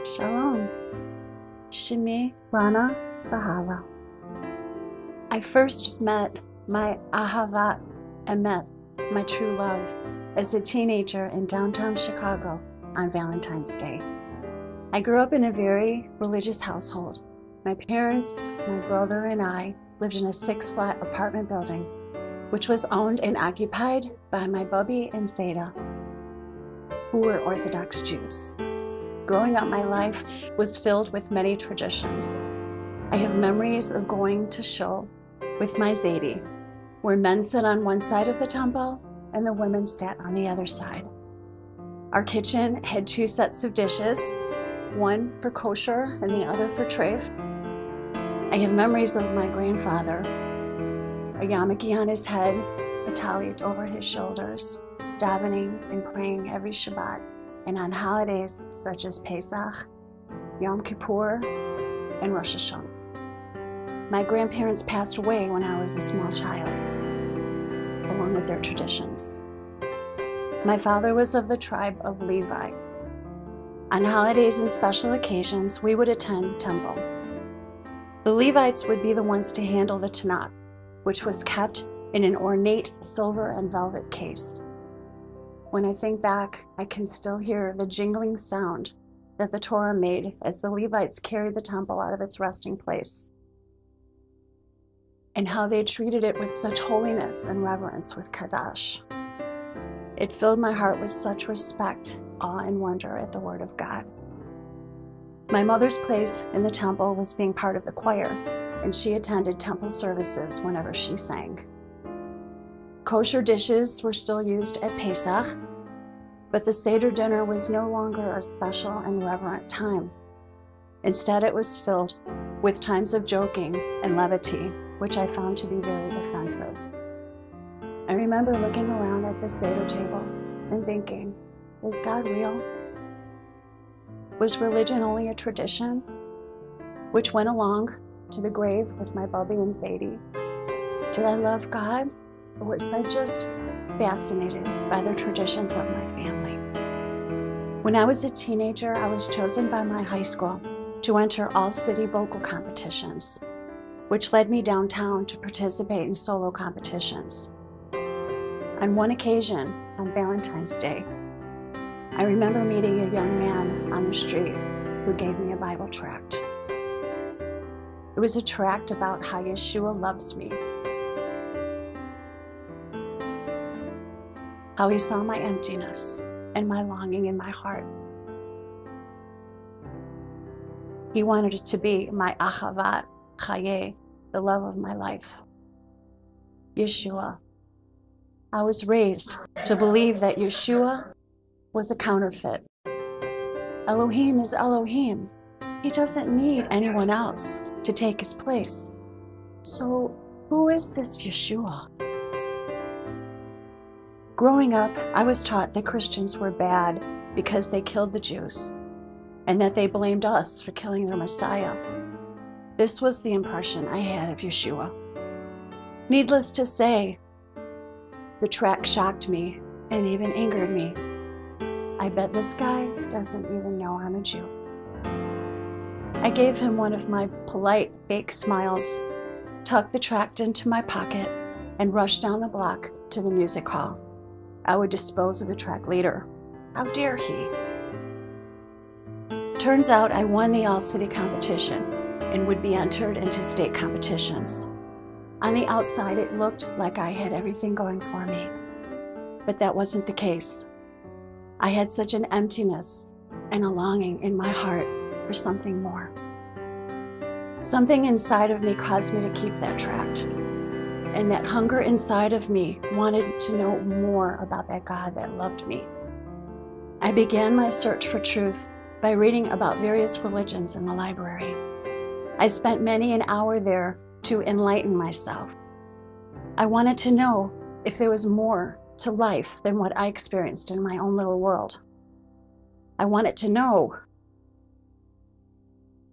Shalom. Shimi Rana Sahava. I first met my Ahavat Emet, my true love, as a teenager in downtown Chicago on Valentine's Day. I grew up in a very religious household. My parents, my brother, and I lived in a 6-flat apartment building, which was owned and occupied by my Bubby and Seda, who were Orthodox Jews. Growing up, my life was filled with many traditions. I have memories of going to shul with my Zadie, where men sat on one side of the temple and the women sat on the other side. Our kitchen had 2 sets of dishes, one for kosher and the other for treif. I have memories of my grandfather, a yarmulke on his head, a talit over his shoulders, davening and praying every Shabbat, and on holidays such as Pesach, Yom Kippur, and Rosh Hashanah. My grandparents passed away when I was a small child, along with their traditions. My father was of the tribe of Levi. On holidays and special occasions, we would attend temple. The Levites would be the ones to handle the Tanakh, which was kept in an ornate silver and velvet case. When I think back, I can still hear the jingling sound that the Torah made as the Levites carried the temple out of its resting place, and how they treated it with such holiness and reverence with Kadash. It filled my heart with such respect, awe, and wonder at the Word of God. My mother's place in the temple was being part of the choir, and she attended temple services whenever she sang. Kosher dishes were still used at Pesach, but the Seder dinner was no longer a special and reverent time. Instead, it was filled with times of joking and levity, which I found to be very offensive. I remember looking around at the Seder table and thinking, is God real? Was religion only a tradition, which went along to the grave with my Bubby and Zadie? Did I love God, or was I just fascinated by the traditions of my family? When I was a teenager, I was chosen by my high school to enter all city vocal competitions, which led me downtown to participate in solo competitions. On one occasion, on Valentine's Day, I remember meeting a young man on the street who gave me a Bible tract. It was a tract about how Yeshua loves me, how he saw my emptiness and my longing in my heart. He wanted it to be my achavat chaye, the love of my life. Yeshua. I was raised to believe that Yeshua was a counterfeit. Elohim is Elohim. He doesn't need anyone else to take his place. So who is this Yeshua? Growing up, I was taught that Christians were bad because they killed the Jews, and that they blamed us for killing their Messiah. This was the impression I had of Yeshua. Needless to say, the tract shocked me and even angered me. I bet this guy doesn't even know I'm a Jew. I gave him one of my polite, fake smiles, tucked the tract into my pocket, and rushed down the block to the music hall. I would dispose of the tract later. How dare he? Turns out I won the all-city competition and would be entered into state competitions. On the outside, it looked like I had everything going for me, but that wasn't the case. I had such an emptiness and a longing in my heart for something more. Something inside of me caused me to keep that tract, and that hunger inside of me wanted to know more about that God that loved me. I began my search for truth by reading about various religions in the library. I spent many an hour there to enlighten myself. I wanted to know if there was more to life than what I experienced in my own little world. I wanted to know.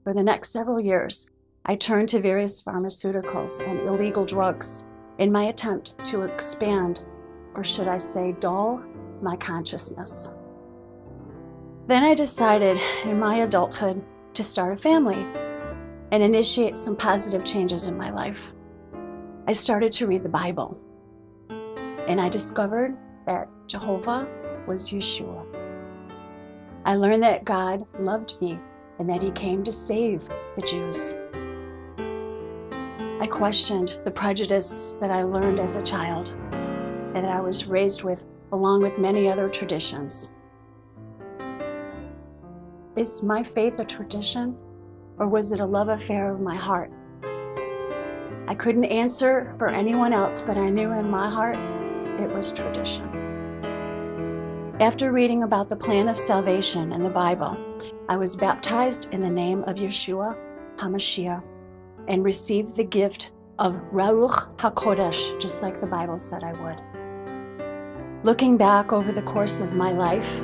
For the next several years, I turned to various pharmaceuticals and illegal drugs in my attempt to expand, or should I say dull, my consciousness. Then I decided in my adulthood to start a family and initiate some positive changes in my life. I started to read the Bible, and I discovered that Jehovah was Yeshua. I learned that God loved me and that He came to save the Jews. I questioned the prejudices that I learned as a child and that I was raised with, along with many other traditions. Is my faith a tradition, or was it a love affair of my heart? I couldn't answer for anyone else, but I knew in my heart it was tradition. After reading about the plan of salvation in the Bible, I was baptized in the name of Yeshua HaMashiach and received the gift of Ruach HaKodesh, just like the Bible said I would. Looking back over the course of my life,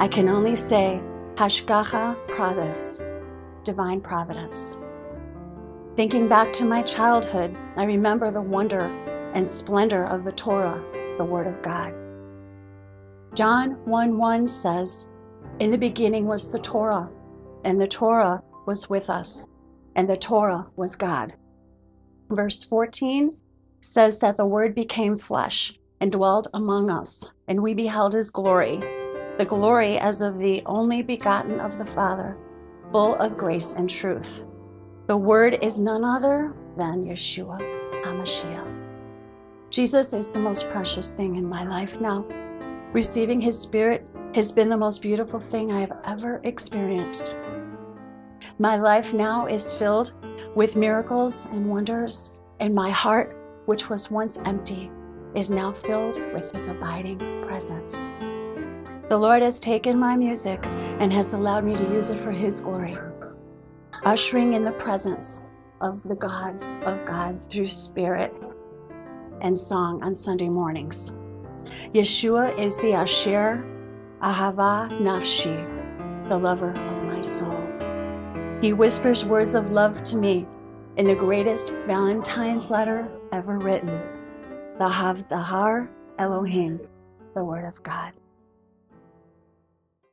I can only say Hashgacha Pratis, divine providence. Thinking back to my childhood, I remember the wonder and splendor of the Torah, the Word of God. John 1:1 says, "In the beginning was the Torah, and the Torah was with us, and the Torah was God." Verse 14 says that the Word became flesh and dwelled among us, and we beheld His glory, the glory as of the only begotten of the Father, full of grace and truth. The Word is none other than Yeshua HaMashiach. Jesus is the most precious thing in my life now. Receiving His Spirit has been the most beautiful thing I have ever experienced. My life now is filled with miracles and wonders, and my heart, which was once empty, is now filled with His abiding presence. The Lord has taken my music and has allowed me to use it for His glory, ushering in the presence of the God of God through spirit and song on Sunday mornings. Yeshua is the Asher Ahava Nafshi, the lover of my soul. He whispers words of love to me in the greatest Valentine's letter ever written, the Havdahar Elohim, the Word of God.